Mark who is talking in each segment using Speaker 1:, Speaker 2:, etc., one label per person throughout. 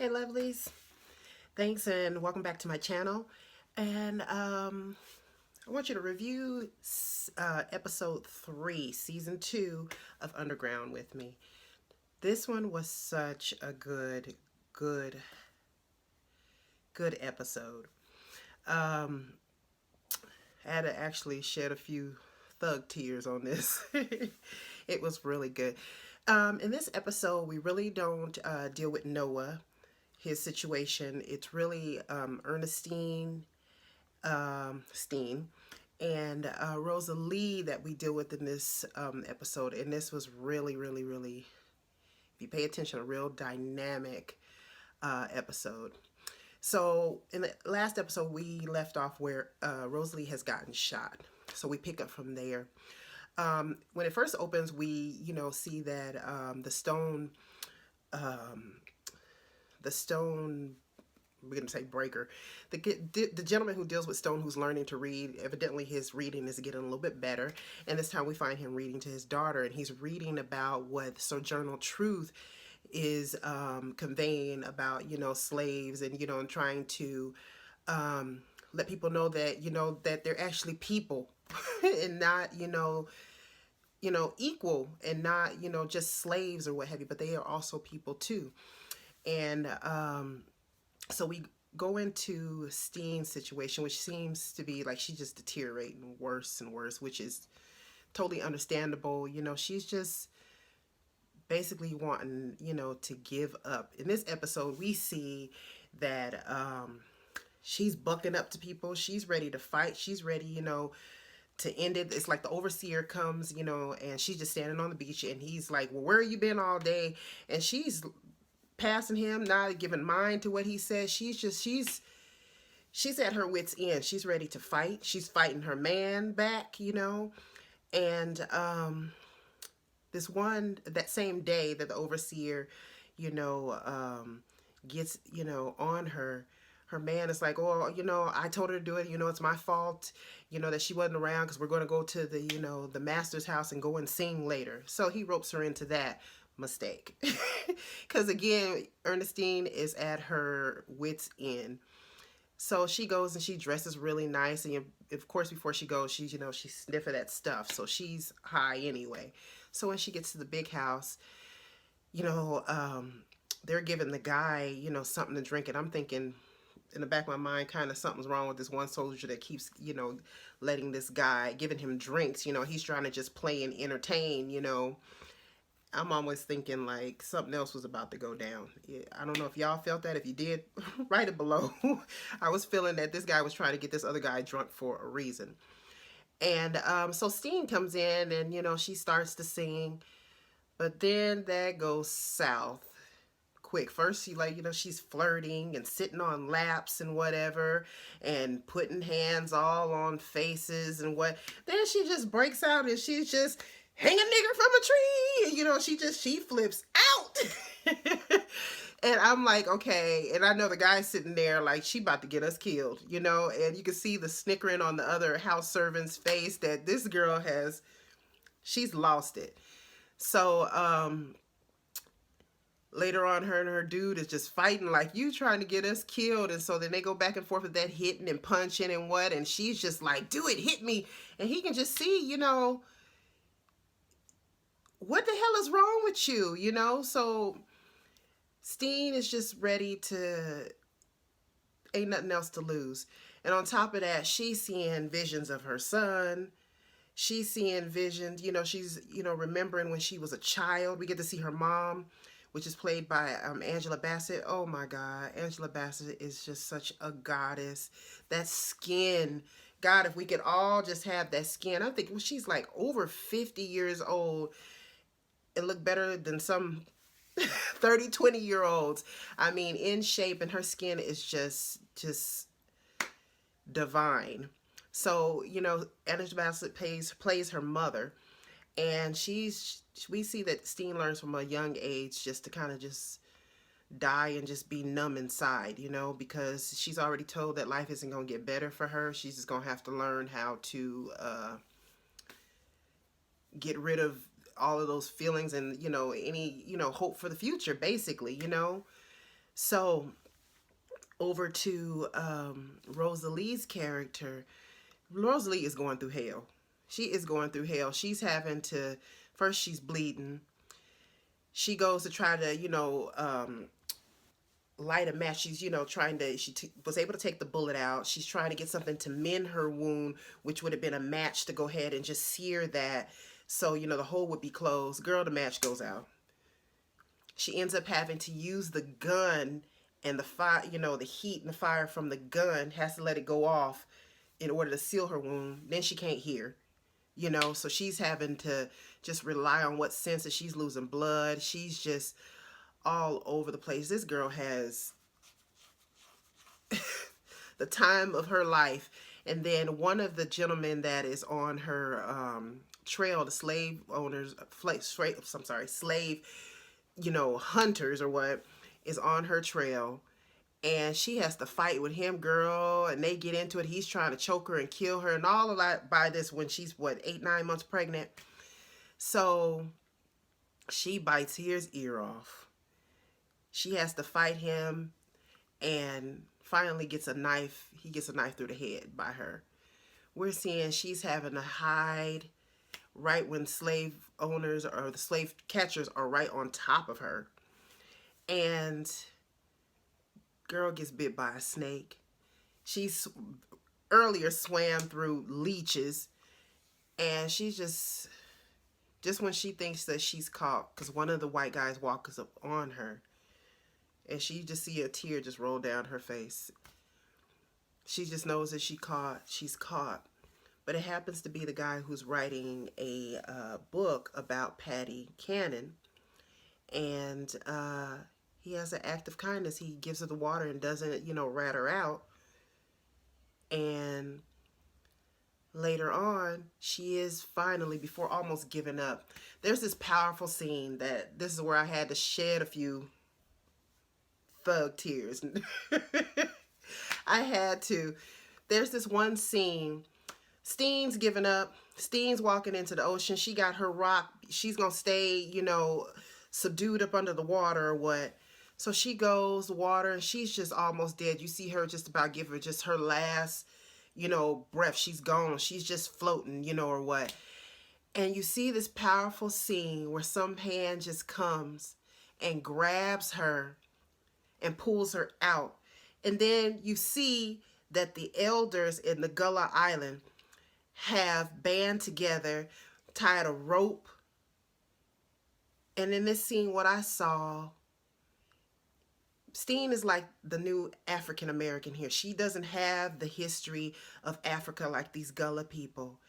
Speaker 1: Hey lovelies, thanks and welcome back to my channel. And I want you to review episode 3, season 2 of Underground with me. This one was such a good, good episode. Um, I had to actually shed a few thug tears on this. It was really good. In this episode, we really don't deal with Noah, his situation. It's really Ernestine Steen and Rosalee that we deal with in this episode. And this was really, if you pay attention, a real dynamic episode. So in the last episode, we left off where Rosalie has gotten shot. So we pick up from there. When it first opens, we see that um, the stone we're going to say breaker, the gentleman who deals with stone, who's learning to read, evidently his reading is getting a little bit better, and this time we find him reading to his daughter, and he's reading about what Sojourner Truth is conveying about slaves, and and trying to let people know that that they're actually people and not equal, and not just slaves or what have you, but they are also people too. And so we go into Steen's situation, which seems to be like she's just deteriorating worse and worse, which is totally understandable. She's just basically wanting, to give up. In this episode, we see that she's bucking up to people. She's ready to fight. She's ready, to end it. It's like the overseer comes, and she's just standing on the beach, and he's like, well, where you been all day? And she's passing him, not giving mind to what he says. She's at her wit's end. She's ready to fight. She's fighting her man back, and that same day that the overseer gets on her man is like, oh, I told her to do it, it's my fault, that she wasn't around because we're going to go to the master's house and go and sing later. So he ropes her into that mistake. Because again, Ernestine is at her wit's end. So she goes and she dresses really nice, and of course before she goes, she's sniffing that stuff, so she's high anyway. So when she gets to the big house, you know they're giving the guy something to drink, and I'm thinking in the back of my mind, kind of something's wrong with this one soldier that keeps letting this guy, giving him drinks. He's trying to just play and entertain. I'm always thinking like something else was about to go down. Yeah, I don't know if y'all felt that. If you did, write it below. I was feeling that this guy was trying to get this other guy drunk for a reason. And so Steen comes in, and she starts to sing, but then that goes south quick. First she she's flirting and sitting on laps and whatever, and putting hands all on faces and what. Then she just breaks out and she's just hang a nigger from a tree. She flips out. And I'm like, okay. And I know the guy's sitting there like, she about to get us killed, and you can see the snickering on the other house servant's face that this girl she's lost it. So later on, her and her dude is just fighting like, you trying to get us killed. And so then they go back and forth with that hitting and punching and what, and she's just like, do it, hit me. And he can just see, what the hell is wrong with you, So Steen is just ready to, ain't nothing else to lose. And on top of that, she's seeing visions of her son. She's seeing visions, she's, remembering when she was a child. We get to see her mom, which is played by Angela Bassett. Oh my God, Angela Bassett is just such a goddess. That skin, God, if we could all just have that skin. I'm thinking, well, she's like over 50 years old. It looked better than some 30, 20-year-olds. I mean, in shape, and her skin is just divine. So, Angela Bassett plays her mother, and we see that Steen learns from a young age just to kind of just die and just be numb inside, because she's already told that life isn't going to get better for her. She's just going to have to learn how to get rid of all of those feelings and any hope for the future, basically. So over to Rosalee's character. Rosalee is going through hell. She is going through hell. She's having to, first she's bleeding. She goes to try to, light a match. She's, trying to, was able to take the bullet out. She's trying to get something to mend her wound, which would have been a match to go ahead and just sear that. So, the hole would be closed. Girl, the match goes out. She ends up having to use the gun, and the fire, the heat and the fire from the gun has to let it go off in order to seal her wound. Then she can't hear, so she's having to just rely on what senses. She's losing blood. She's just all over the place. This girl has the time of her life. And then one of the gentlemen that is on her trail, the slave owners, slave, hunters or what, is on her trail. And she has to fight with him, girl, and they get into it. He's trying to choke her and kill her and all of that by this when she's, 8, 9 months pregnant. So she bites his ear off. She has to fight him and finally gets a knife. He gets a knife through the head by her. We're seeing she's having to hide right when slave owners or the slave catchers are right on top of her. And girl gets bit by a snake. She's earlier swam through leeches, and she's just when she thinks that she's caught, because one of the white guys walks up on her, and she just see a tear just roll down her face. She just knows that she's caught. But it happens to be the guy who's writing a book about Patty Cannon, and he has an act of kindness. He gives her the water and doesn't, rat her out. And later on, she is finally, before almost giving up, there's this powerful scene that this is where I had to shed a few thug tears. I had to. There's this one scene. Steen's giving up. Steen's walking into the ocean. She got her rock. She's going to stay, subdued up under the water or what. So she goes to water and she's just almost dead. You see her just about give her just her last, breath. She's gone. She's just floating, or what. And you see this powerful scene where some hand just comes and grabs her and pulls her out. And then you see that the elders in the Gullah Island have band together, tied a rope. And in this scene, what I saw, Steen is like the new African American here. She doesn't have the history of Africa like these Gullah people.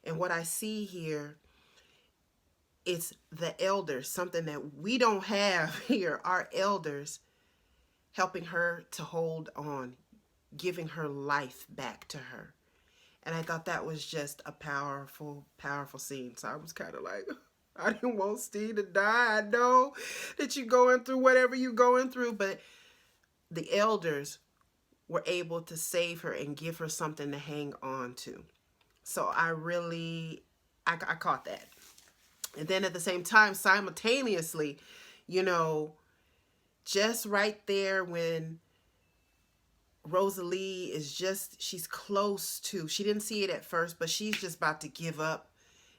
Speaker 1: And what I see here, it's the elders, something that we don't have here. Our elders helping her to hold on, giving her life back to her. And I thought that was just a powerful, powerful scene. So I was kind of like, I didn't want Steve to die. I know that you're going through whatever you're going through, but the elders were able to save her and give her something to hang on to. So I caught that. And then at the same time, simultaneously, just right there when Rosalee is she's close to, she didn't see it at first, but she's just about to give up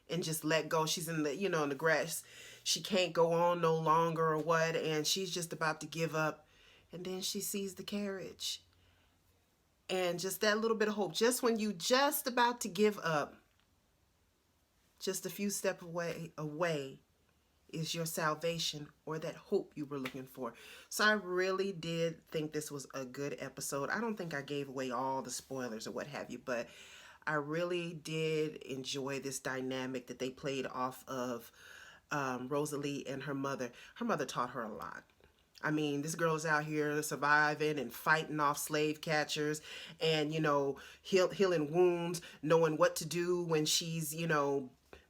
Speaker 1: and just let go. She's in the, in the grass. She can't go on no longer or what, and she's just about to give up. And then she sees the carriage. And just that little bit of hope, just when you just about to give up, just a few steps away is your salvation or that hope you were looking for. So I really did think this was a good episode. I don't think I gave away all the spoilers or what have you, but I really did enjoy this dynamic that they played off of Rosalee and her mother. Her mother taught her a lot. I mean, this girl is out here surviving and fighting off slave catchers and, healing wounds, knowing what to do when she's,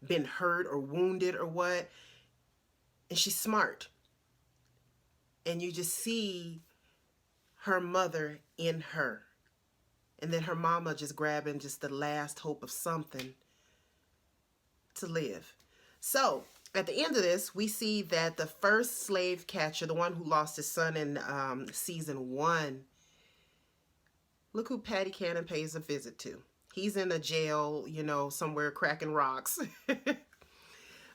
Speaker 1: been hurt or wounded or what. And she's smart. And you just see her mother in her. And then her mama just grabbing just the last hope of something to live. So at the end of this, we see that the first slave catcher, the one who lost his son in season 1, look who Patty Cannon pays a visit to. He's in a jail, you know, somewhere cracking rocks.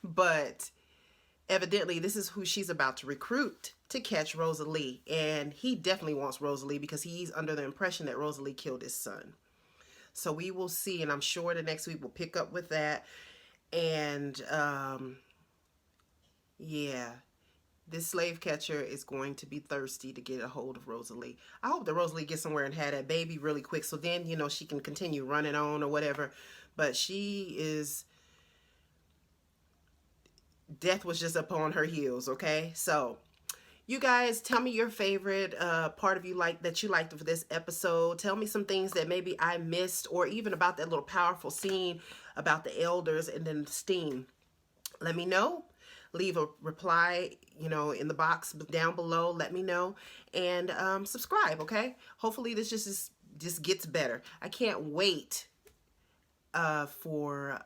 Speaker 1: But evidently, this is who she's about to recruit to catch Rosalee. And he definitely wants Rosalee because he's under the impression that Rosalee killed his son. So we will see, and I'm sure the next week we'll pick up with that. And yeah, this slave catcher is going to be thirsty to get a hold of Rosalee. I hope that Rosalee gets somewhere and had that baby really quick, so then, you know, she can continue running on or whatever. But she is, death was just upon her heels, okay? So you guys, tell me your favorite part of you that you liked of this episode. Tell me some things that maybe I missed, or even about that little powerful scene about the elders and then Stein. Let me know. Leave a reply, you know, in the box down below. Let me know. And subscribe, okay? Hopefully this just gets better. I can't wait for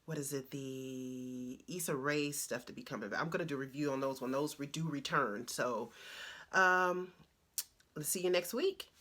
Speaker 1: what is it, the Issa Rae stuff to be coming back. I'm going to do a review on those when those do return. So let's see you next week.